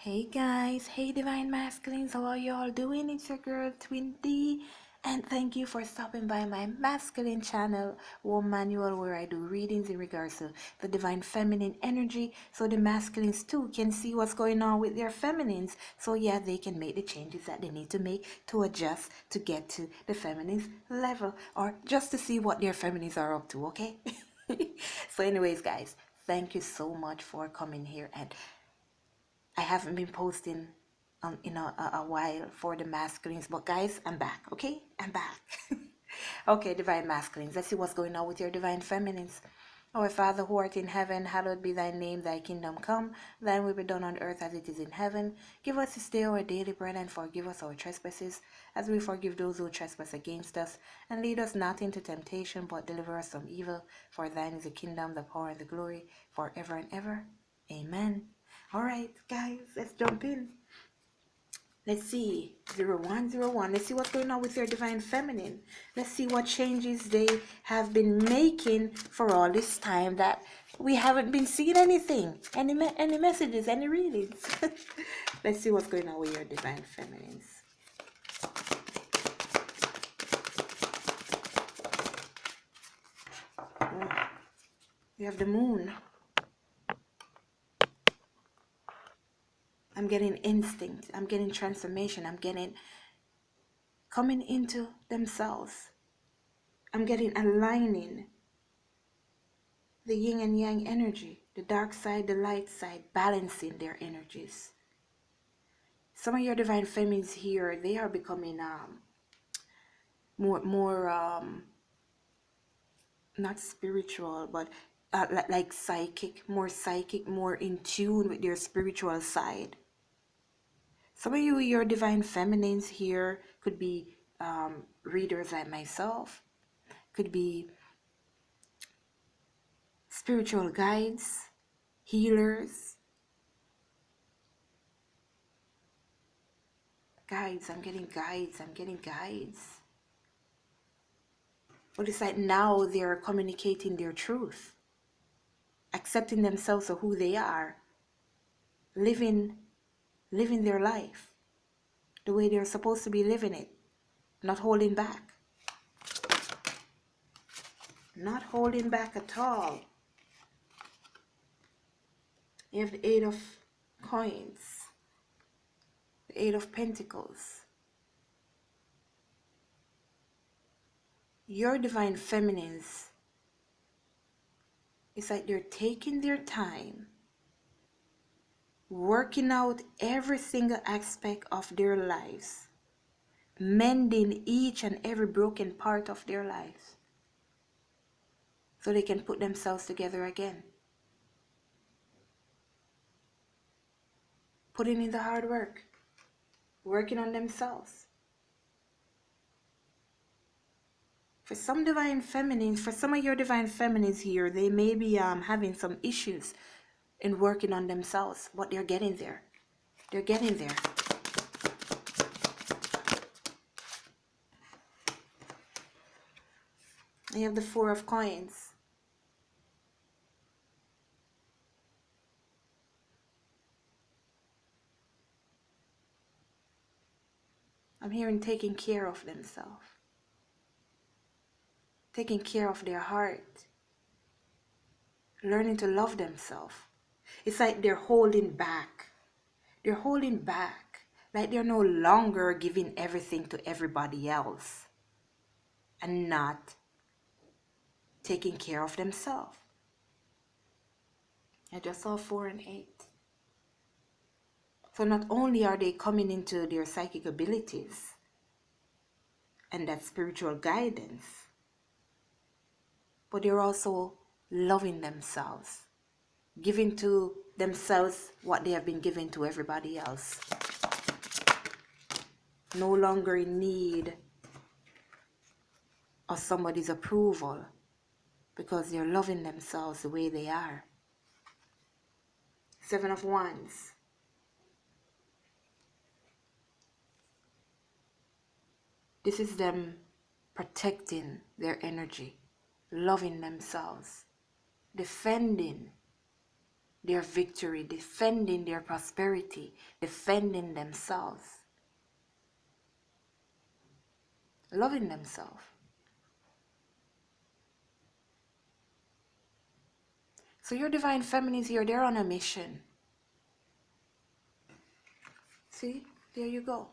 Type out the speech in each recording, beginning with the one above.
Hey guys, hey Divine Masculines, how are you all doing? It's your girl Twin D, and thank you for stopping by my masculine channel, womanual, where I do readings in regards to the divine feminine energy, so the masculines too can see what's going on with their feminines, so yeah, they can make the changes that they need to make to adjust to get to the feminines level, or just to see what their feminines are up to, okay? So anyways guys, thank you so much for coming here, and I haven't been posting in a while for the masculines, but guys, I'm back, okay? I'm back. Okay, divine masculines, let's see what's going on with your divine feminines. Our Father who art in heaven, hallowed be thy name, thy kingdom come, thine will be done on earth as it is in heaven. Give us this day our daily bread, and forgive us our trespasses, as we forgive those who trespass against us. And lead us not into temptation, but deliver us from evil. For thine is the kingdom, the power, and the glory, forever and ever. Amen. All right, guys, let's jump in. Let's see, 0101. Let's see what's going on with your divine feminine. Let's see what changes they have been making for all this time that we haven't been seeing anything, any messages, any readings. Let's see what's going on with your divine feminines. We have the moon. I'm getting instinct. I'm getting transformation. I'm getting coming into themselves. I'm getting aligning the yin and yang energy, the dark side, the light side, balancing their energies. Some of your divine feminines here, they are becoming more not spiritual, but like psychic, more in tune with their spiritual side. Some of you, your divine feminines here, could be readers like myself, could be spiritual guides, healers, guides. I'm getting guides. But it's like now they're communicating their truth, accepting themselves for who they are, living their life the way they're supposed to be living it, not holding back. Not holding back at all. You have the Eight of Coins, the Eight of Pentacles. Your divine feminines, it's like they're taking their time, working out every single aspect of their lives, mending each and every broken part of their lives, so they can put themselves together again. Putting in the hard work, working on themselves. For some divine feminines, for some of your divine feminines here, they may be having some issues in working on themselves, but they're getting there. They're getting there. And you have the Four of Coins. I'm hearing taking care of themselves, taking care of their heart, learning to love themselves. It's like they're holding back. They're holding back, like they're no longer giving everything to everybody else and not taking care of themselves. I just saw 4 and 8. So not only are they coming into their psychic abilities and that spiritual guidance, but they're also loving themselves, giving to themselves what they have been given to everybody else. No longer in need of somebody's approval, because they're loving themselves the way they are. 7 of Wands. This is them protecting their energy, loving themselves, defending their victory, defending their prosperity, defending themselves, loving themselves. So your divine feminines here, they're on a mission. See, there you go.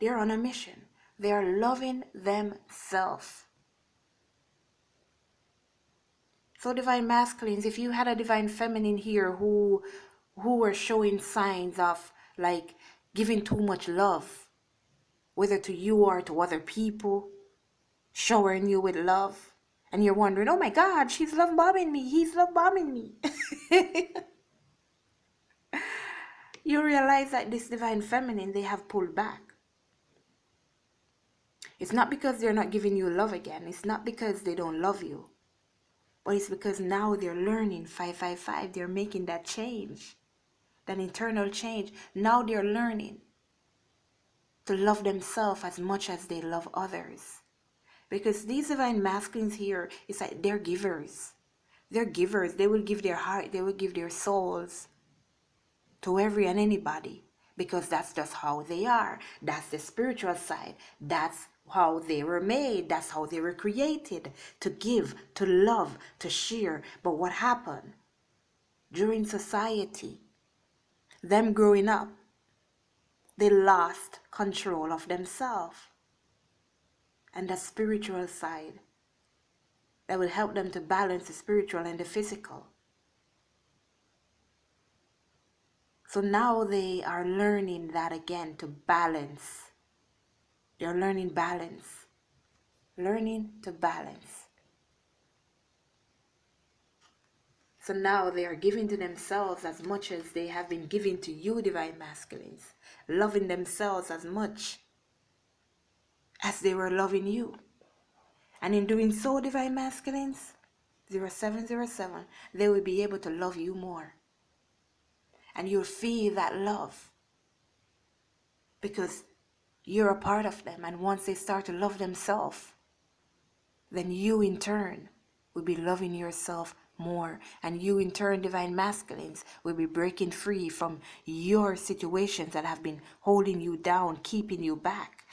They're on a mission. They are loving themselves. So divine masculines, if you had a divine feminine here who were showing signs of like giving too much love, whether to you or to other people, showering you with love, and you're wondering, oh my God, she's love bombing me, he's love bombing me. You realize that this divine feminine, they have pulled back. It's not because they're not giving you love again. It's not because they don't love you. But it's because now they're learning 555. They're making that change, that internal change. Now they're learning to love themselves as much as they love others. Because these divine masculines here, it's like they're givers. They're givers. They will give their heart. They will give their souls to every and anybody. Because that's just how they are. That's the spiritual side. That's how they were made. That's how they were created. To give, to love, to share. But what happened? During society, them growing up, they lost control of themselves. And the spiritual side that will help them to balance the spiritual and the physical. So now they are learning that again, to balance. They're learning balance. Learning to balance. So now they are giving to themselves as much as they have been giving to you, divine masculines. Loving themselves as much as they were loving you. And in doing so, divine masculines, 0707, they will be able to love you more. And you'll feel that love. Because you're a part of them. And once they start to love themselves, then you in turn will be loving yourself more. And you in turn, divine masculines, will be breaking free from your situations that have been holding you down, keeping you back.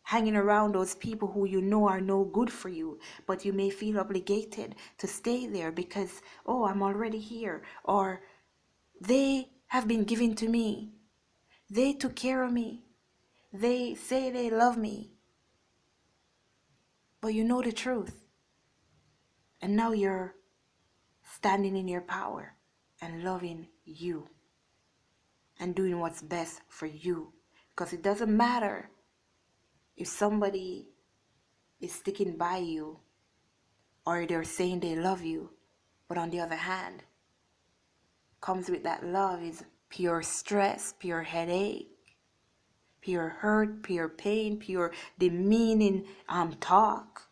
Hanging around those people who you know are no good for you, but you may feel obligated to stay there because, oh, I'm already here. Or they have been given to me. They took care of me. They say they love me. But you know the truth. And now you're standing in your power and loving you. And doing what's best for you. Because it doesn't matter if somebody is sticking by you or they're saying they love you. But on the other hand, comes with that love is pure stress, pure headache, pure hurt, pure pain, pure demeaning talk,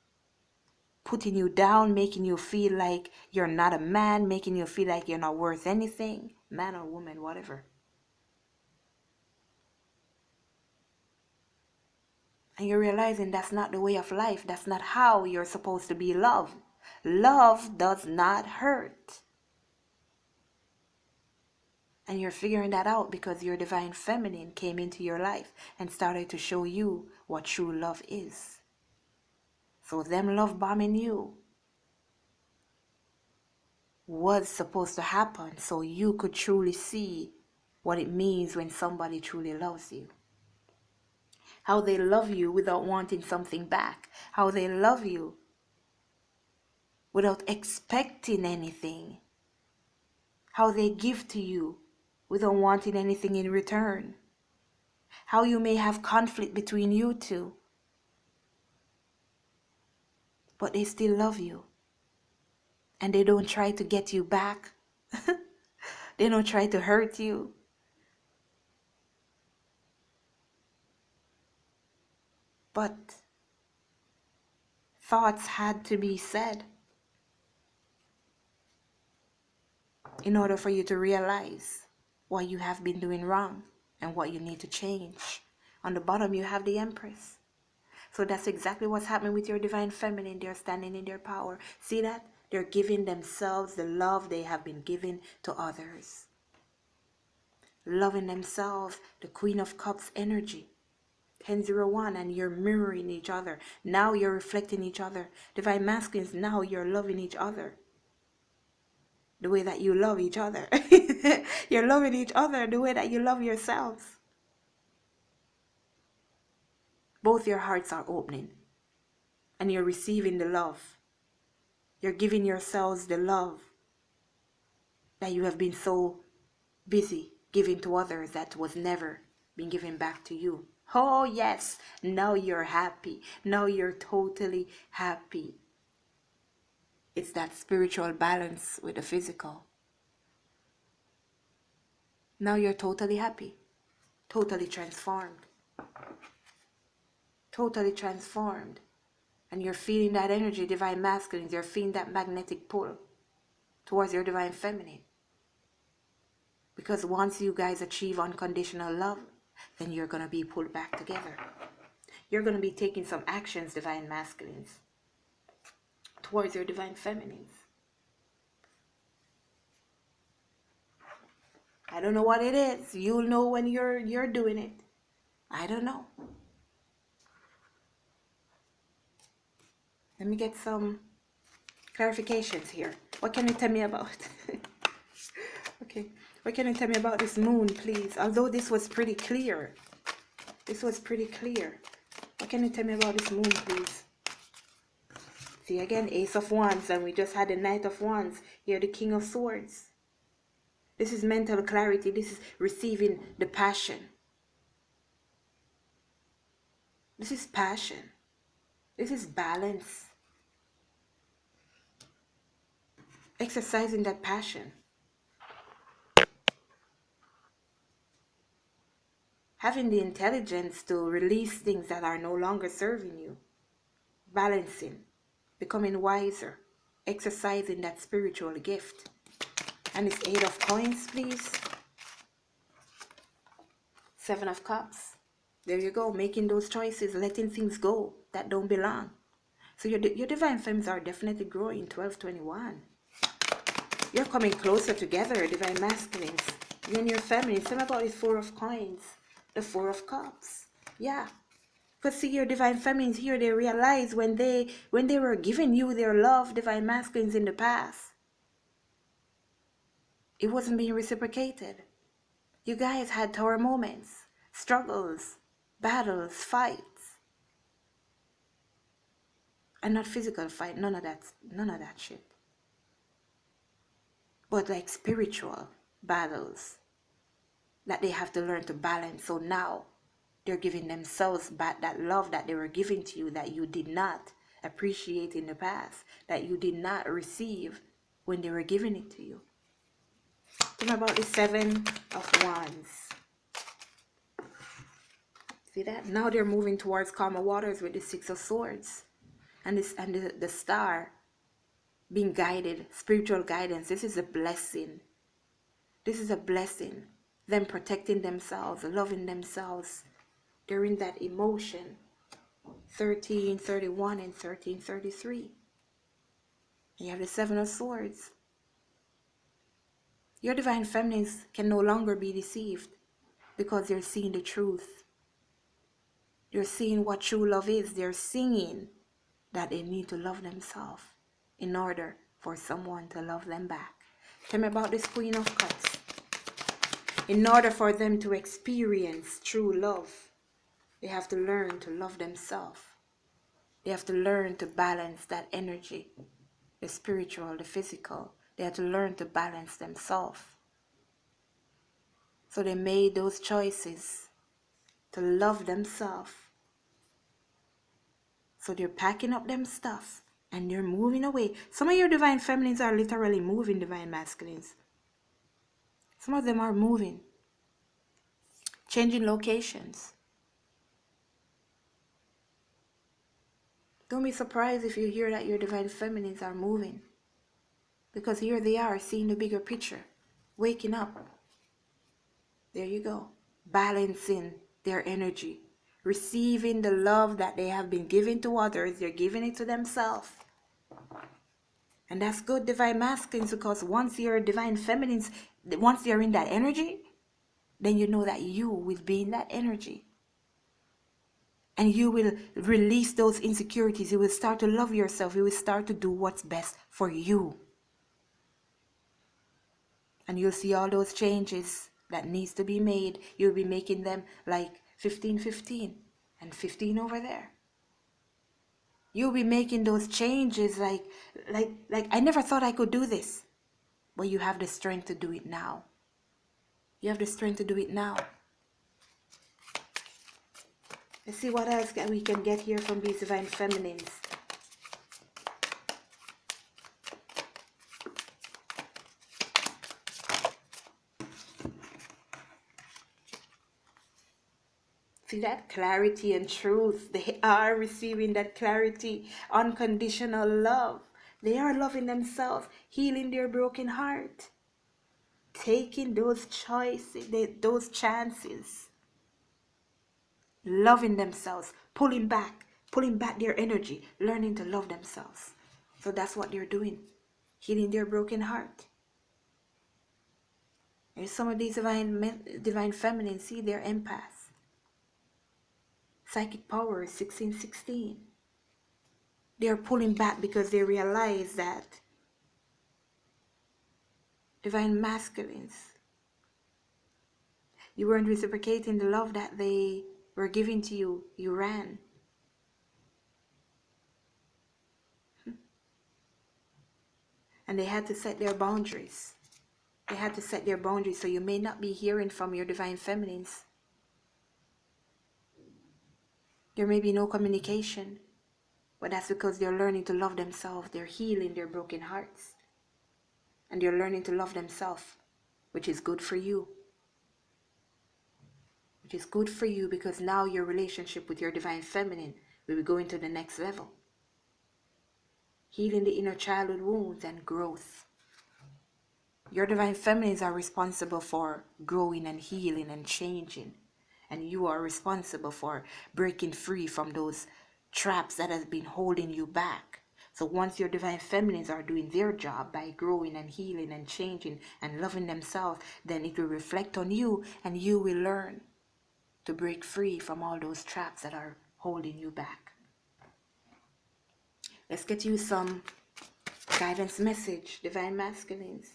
putting you down, making you feel like you're not a man, making you feel like you're not worth anything, man or woman, whatever. And you're realizing that's not the way of life. That's not how you're supposed to be loved. Love does not hurt. And you're figuring that out because your divine feminine came into your life and started to show you what true love is. So them love bombing you was supposed to happen so you could truly see what it means when somebody truly loves you. How they love you without wanting something back. How they love you without expecting anything. How they give to you without wanting anything in return. How you may have conflict between you two, but they still love you. And they don't try to get you back. They don't try to hurt you. But thoughts had to be said in order for you to realize what you have been doing wrong and what you need to change. On the bottom, you have the Empress. So that's exactly what's happening with your divine feminine. They're standing in their power. See that? They're giving themselves the love they have been given to others. loving themselves, the Queen of Cups energy. 1001, and you're mirroring each other. Now you're reflecting each other. Divine masculines, now you're loving each other the way that you love each other. You're loving each other the way that you love yourselves. Both your hearts are opening and you're receiving the love. You're giving yourselves the love that you have been so busy giving to others that was never been given back to you. Oh yes, now you're happy. Now you're totally happy. It's that spiritual balance with the physical. Now you're totally happy, totally transformed. Totally transformed. And you're feeling that energy, divine masculine. You're feeling that magnetic pull towards your divine feminine. Because once you guys achieve unconditional love, then you're going to be pulled back together. You're going to be taking some actions, divine masculines, towards your divine feminines. I don't know what it is. You'll know when you're doing it. I don't know. Let me get some clarifications here. What can you tell me about? Okay. What can you tell me about this moon, please? Although this was pretty clear. This was pretty clear. What can you tell me about this moon, please? See, again, Ace of Wands, and we just had the Knight of Wands. Here, the King of Swords. This is mental clarity. This is receiving the passion. This is passion. This is balance. Exercising that passion. Having the intelligence to release things that are no longer serving you. Balancing. Becoming wiser. Exercising that spiritual gift. And it's 8 of Coins, please. 7 of Cups. There you go. Making those choices. Letting things go that don't belong. So your divine femmes are definitely growing. 1221. You're coming closer together, divine masculines. You and your feminine. Same about this 4 of Coins. The 4 of Cups. Yeah. Because see, your divine feminines here, they realize when they were giving you their love, divine masculines in the past, it wasn't being reciprocated. You guys had tower moments, struggles, battles, fights. And not physical fight, none of that shit. But like spiritual battles that they have to learn to balance. So now they're giving themselves back that love that they were giving to you that you did not appreciate in the past, that you did not receive when they were giving it to you. Think about the 7 of Wands. See that? Now they're moving towards calmer waters with the 6 of Swords. And the star being guided, spiritual guidance. This is a blessing. This is a blessing. Them protecting themselves, loving themselves. They're in that emotion. 1331 and 1333. You have the 7 of Swords. Your divine feminines can no longer be deceived because they're seeing the truth. They're seeing what true love is. They're seeing that they need to love themselves in order for someone to love them back. Tell me about this Queen of Cups. In order for them to experience true love, they have to learn to love themselves. They have to learn to balance that energy, the spiritual, the physical. They have to learn to balance themselves. So they made those choices to love themselves. So they're packing up them stuff and they're moving away. Some of your divine feminines are literally moving, divine masculines. Some of them are moving, changing locations. Don't be surprised if you hear that your divine feminines are moving. Because here they are seeing the bigger picture, waking up. There you go. Balancing their energy. Receiving the love that they have been giving to others. They're giving it to themselves. And that's good, divine masculines, because once you're divine feminines, once you're in that energy, then you know that you will be in that energy. And you will release those insecurities. You will start to love yourself. You will start to do what's best for you. And you'll see all those changes that needs to be made. You'll be making them like 15, 15 and 15 over there. You'll be making those changes like I never thought I could do this. But you have the strength to do it now. You have the strength to do it now. Let's see what else we can get here from these divine feminines. See that clarity and truth. They are receiving that clarity, unconditional love. They are loving themselves, healing their broken heart, taking those choices, those chances, loving themselves, pulling back their energy, learning to love themselves. So that's what they're doing, healing their broken heart. And some of these divine feminines, see, they're empaths. Psychic power is 1616. They are pulling back because they realize that divine masculines, you weren't reciprocating the love that they were giving to you. You ran. And they had to set their boundaries. They had to set their boundaries. So you may not be hearing from your divine feminines. There may be no communication. But that's because they're learning to love themselves. They're healing their broken hearts. And they're learning to love themselves, which is good for you. Which is good for you because now your relationship with your divine feminine will be going to the next level. Healing the inner childhood wounds and growth. Your divine feminines are responsible for growing and healing and changing. And you are responsible for breaking free from those traps that has been holding you back. So once your divine feminines are doing their job by growing and healing and changing and loving themselves, then it will reflect on you and you will learn to break free from all those traps that are holding you back. Let's get you some guidance message, divine masculines.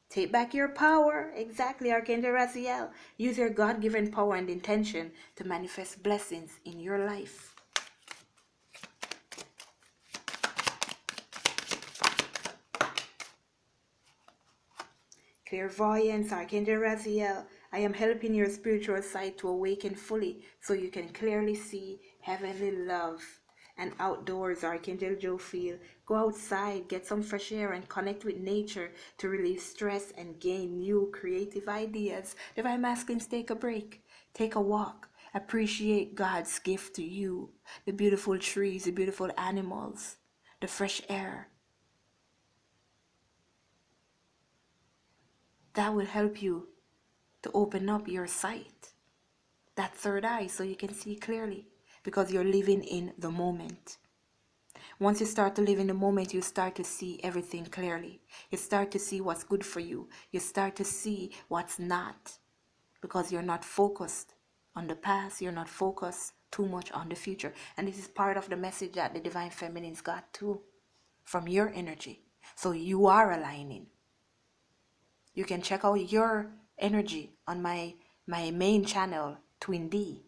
Take back your power. Exactly, Archangel Raziel. Use your God-given power and intention to manifest blessings in your life. Clairvoyance, Archangel Raziel. I am helping your spiritual sight to awaken fully so you can clearly see heavenly love. And outdoors, Archangel Jophiel. Go outside, get some fresh air and connect with nature to relieve stress and gain new creative ideas. Divine masculines, take a break. Take a walk. Appreciate God's gift to you. The beautiful trees, the beautiful animals, the fresh air. That will help you to open up your sight, that third eye, so you can see clearly because you're living in the moment. Once you start to live in the moment, you start to see everything clearly. You start to see what's good for you. You start to see what's not because you're not focused on the past. You're not focused too much on the future. And this is part of the message that the divine feminines got too from your energy. So you are aligning. You can check out your energy on my main channel, Twin D.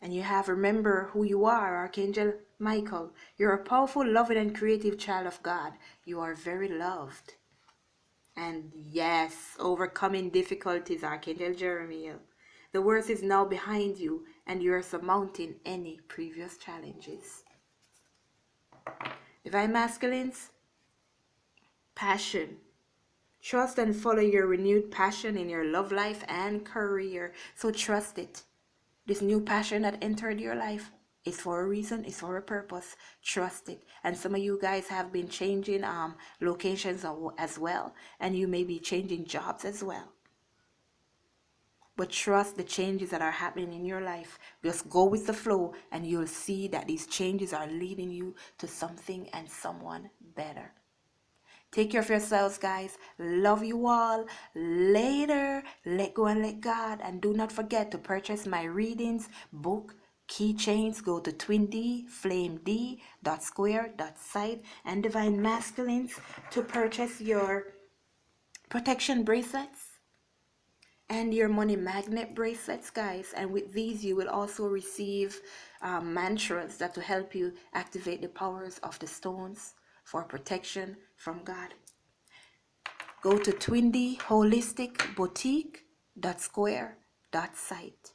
And you have, remember who you are, Archangel Michael. You're a powerful, loving, and creative child of God. You are very loved. And yes, overcoming difficulties, Archangel Jeremiah. The worst is now behind you, and you are surmounting any previous challenges. Divine masculines, passion. Trust and follow your renewed passion in your love life and career. So trust it. This new passion that entered your life is for a reason, is for a purpose. Trust it. And some of you guys have been changing locations as well. And you may be changing jobs as well. But trust the changes that are happening in your life. Just go with the flow and you'll see that these changes are leading you to something and someone better. Take care of yourselves, guys. Love you all. Later. Let go and let God. And do not forget to purchase my readings, book, keychains. Go to twind.flamed.square.site and Divine Masculines to purchase your protection bracelets and your money magnet bracelets, guys. And with these you will also receive mantras that will help you activate the powers of the stones for protection from God. Go to twindyholisticboutique.square.site.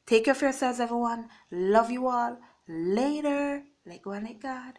Take care of yourselves, everyone. Love you all. Later. Let go and let God.